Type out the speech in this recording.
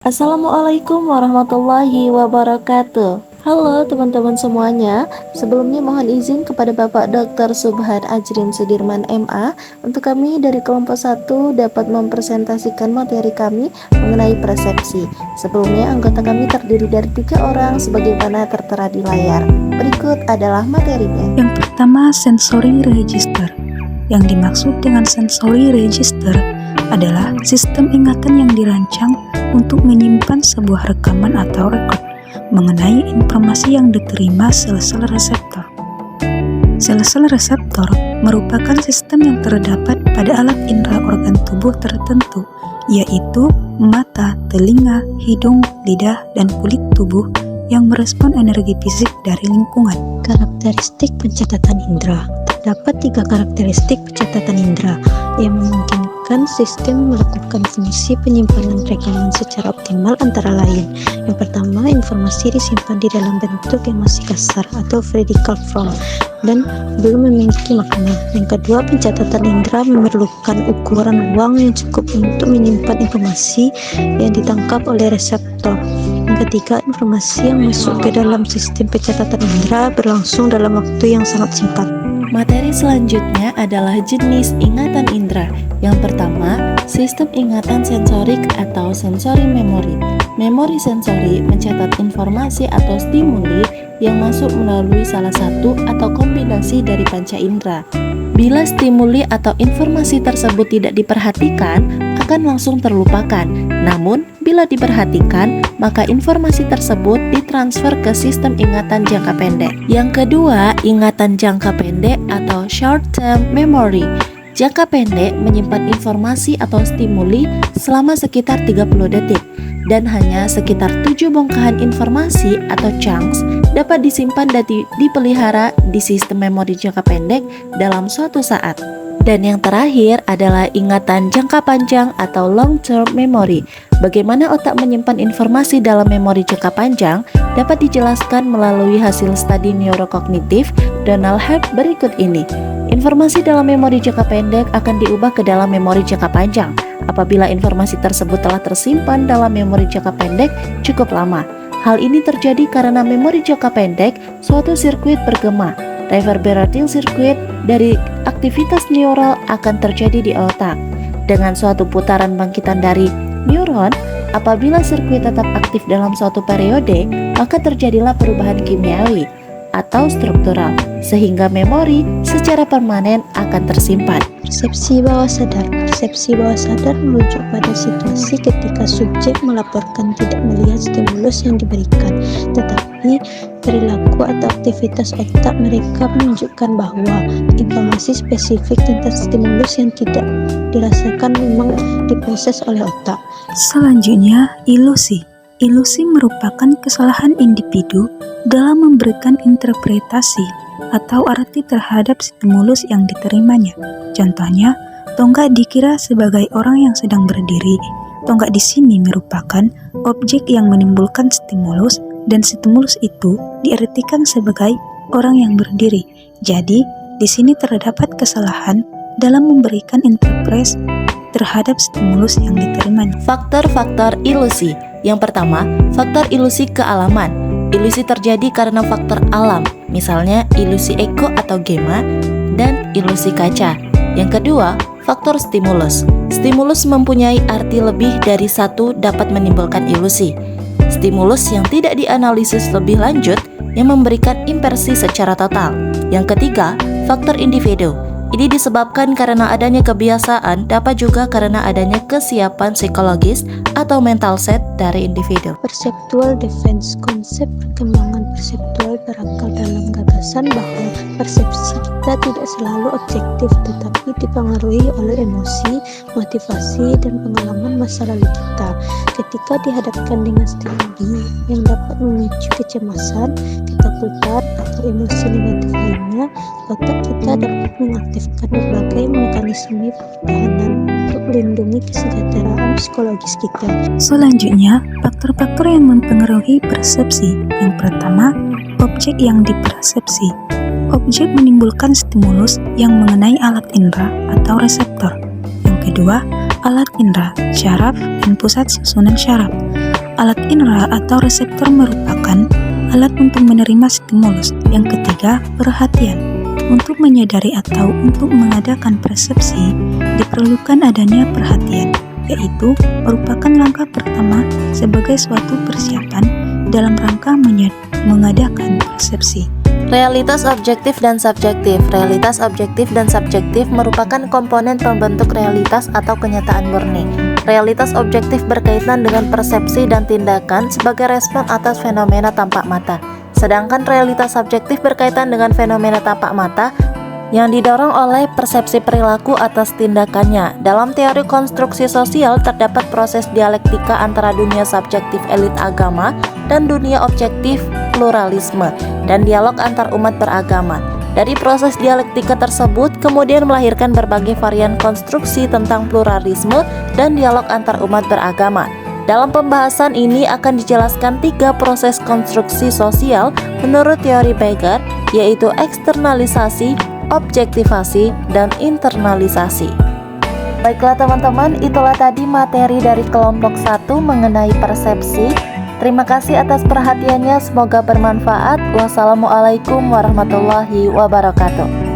Assalamualaikum warahmatullahi wabarakatuh. Halo teman-teman semuanya, sebelumnya mohon izin kepada Bapak Dr. Subhan Ajrin Sudirman MA untuk kami dari kelompok 1 dapat mempresentasikan materi kami mengenai persepsi. Sebelumnya anggota kami terdiri dari 3 orang sebagaimana tertera di layar. Berikut adalah materinya. Yang pertama, sensory register. Yang dimaksud dengan sensory register adalah sistem ingatan yang dirancang untuk menyimpan sebuah rekaman atau rekod mengenai informasi yang diterima sel-sel reseptor. Sel-sel reseptor merupakan sistem yang terdapat pada alat indera organ tubuh tertentu, yaitu mata, telinga, hidung, lidah, dan kulit tubuh yang merespon energi fisik dari lingkungan. Karakteristik pencatatan indera. Terdapat 3 karakteristik pencatatan indera yang memungkinkan sistem melakukan fungsi penyimpanan rekaman secara optimal, antara lain. Yang pertama, informasi disimpan di dalam bentuk yang masih kasar atau vertical form dan belum memiliki makna. Yang kedua, pencatatan indera memerlukan ukuran ruang yang cukup untuk menyimpan informasi yang ditangkap oleh reseptor. Yang ketiga, informasi yang masuk ke dalam sistem pencatatan indera berlangsung dalam waktu yang sangat singkat. Materi selanjutnya adalah jenis ingatan indera. Yang pertama, sistem ingatan sensorik atau sensory memory. Memori sensori mencatat informasi atau stimuli yang masuk melalui salah satu atau kombinasi dari panca indera. Bila stimuli atau informasi tersebut tidak diperhatikan, akan langsung terlupakan. Namun, bila diperhatikan, maka informasi tersebut ditransfer ke sistem ingatan jangka pendek. Yang kedua, ingatan jangka pendek atau short term memory. Jangka pendek menyimpan informasi atau stimuli selama sekitar 30 detik dan hanya sekitar 7 bongkahan informasi atau chunks dapat disimpan dan dipelihara di sistem memori jangka pendek dalam suatu saat. Dan yang terakhir adalah ingatan jangka panjang atau long term memory. Bagaimana otak menyimpan informasi dalam memori jangka panjang dapat dijelaskan melalui hasil studi neurokognitif Donald Hebb berikut ini. Informasi dalam memori jangka pendek akan diubah ke dalam memori jangka panjang apabila informasi tersebut telah tersimpan dalam memori jangka pendek cukup lama. Hal ini terjadi karena memori jangka pendek suatu sirkuit bergema. Reverberating circuit dari aktivitas neural akan terjadi di otak. Dengan suatu putaran bangkitan dari neuron, apabila sirkuit tetap aktif dalam suatu periode, maka terjadilah perubahan kimiawi atau struktural, sehingga memori secara permanen akan tersimpan. Persepsi bawah sadar. Persepsi bawah sadar merujuk pada situasi ketika subjek melaporkan tidak melihat stimulus yang diberikan, tetapi perilaku atau aktivitas otak mereka menunjukkan bahwa informasi spesifik tentang stimulus yang tidak dirasakan memang diproses oleh otak. Selanjutnya, ilusi. Ilusi merupakan kesalahan individu dalam memberikan interpretasi atau arti terhadap stimulus yang diterimanya. Contohnya, tonggak dikira sebagai orang yang sedang berdiri. Tonggak di sini merupakan objek yang menimbulkan stimulus dan stimulus itu diartikan sebagai orang yang berdiri. Jadi, di sini terdapat kesalahan dalam memberikan interpretasi terhadap stimulus yang diterimanya. Faktor-faktor ilusi. Yang pertama, faktor ilusi kealaman. Ilusi terjadi karena faktor alam, misalnya ilusi eko atau gamma, dan ilusi kaca. Yang kedua, faktor stimulus. Stimulus mempunyai arti lebih dari satu dapat menimbulkan ilusi. Stimulus yang tidak dianalisis lebih lanjut yang memberikan impresi secara total. Yang ketiga, faktor individu. Ini disebabkan karena adanya kebiasaan, dapat juga karena adanya kesiapan psikologis atau mental set dari individu. Perceptual defense. Konsep perkembangan perseptual berakar dalam gagasan bahwa persepsi kita tidak selalu objektif, tetapi dipengaruhi oleh emosi, motivasi, dan pengalaman masa lalu kita. Ketika dihadapkan dengan stimuli yang dapat memicu kecemasan, ketakutan, atau emosi negatif lainnya, otak kita dapat mengaktifkan berbagai mekanisme pertahanan untuk melindungi kesejahteraan psikologis kita. Selanjutnya, faktor-faktor yang mempengaruhi persepsi. Yang pertama, objek yang dipersepsi. Objek menimbulkan stimulus yang mengenai alat indera atau reseptor. Yang kedua, alat indera, syaraf, dan pusat susunan syaraf. Alat indera atau reseptor merupakan alat untuk menerima stimulus. Yang ketiga, perhatian. Untuk menyadari atau untuk mengadakan persepsi, diperlukan adanya perhatian, yaitu merupakan langkah pertama sebagai suatu persiapan dalam rangka mengadakan persepsi. Realitas objektif dan subjektif. Realitas objektif dan subjektif merupakan komponen pembentuk realitas atau kenyataan murni. Realitas objektif berkaitan dengan persepsi dan tindakan sebagai respon atas fenomena tampak mata. Sedangkan realitas subjektif berkaitan dengan fenomena tampak mata yang didorong oleh persepsi perilaku atas tindakannya. Dalam teori konstruksi sosial terdapat proses dialektika antara dunia subjektif elit agama dan dunia objektif pluralisme dan dialog antar umat beragama. Dari proses dialektika tersebut kemudian melahirkan berbagai varian konstruksi tentang pluralisme dan dialog antar umat beragama. Dalam pembahasan ini akan dijelaskan 3 proses konstruksi sosial menurut teori Becker, yaitu eksternalisasi, objektivasi, dan internalisasi. Baiklah teman-teman, itulah tadi materi dari kelompok 1 mengenai persepsi. Terima kasih atas perhatiannya, semoga bermanfaat. Wassalamualaikum warahmatullahi wabarakatuh.